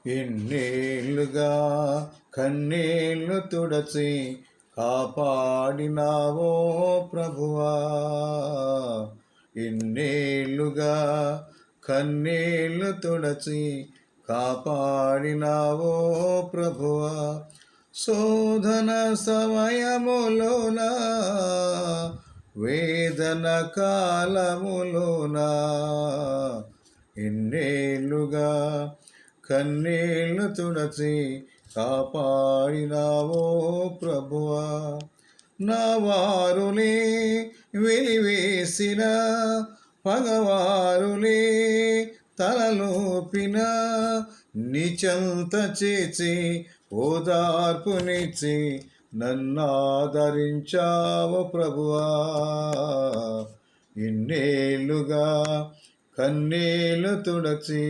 ఎన్నేళ్ళుగా కన్నీళ్లు తుడచి కాపాడినావో ప్రభువా. ఎన్నేళ్ళుగా కన్నీళ్లు తుడచి కాపాడినావో ప్రభువా. శోధన సమయములోన వేదన కాలములోన ఎన్నేళ్ళుగా కన్నీళ్లు తుడచి కాపాడినావో ప్రభువా. నా వారులే వెలివేసిన పగవారులే తలలోపిన నిచంత చేచి ఓదార్పునిచ్చి నన్నాదరించావు ప్రభువా. ఇన్నేళ్ళుగా కన్నీళ్లు తుడచి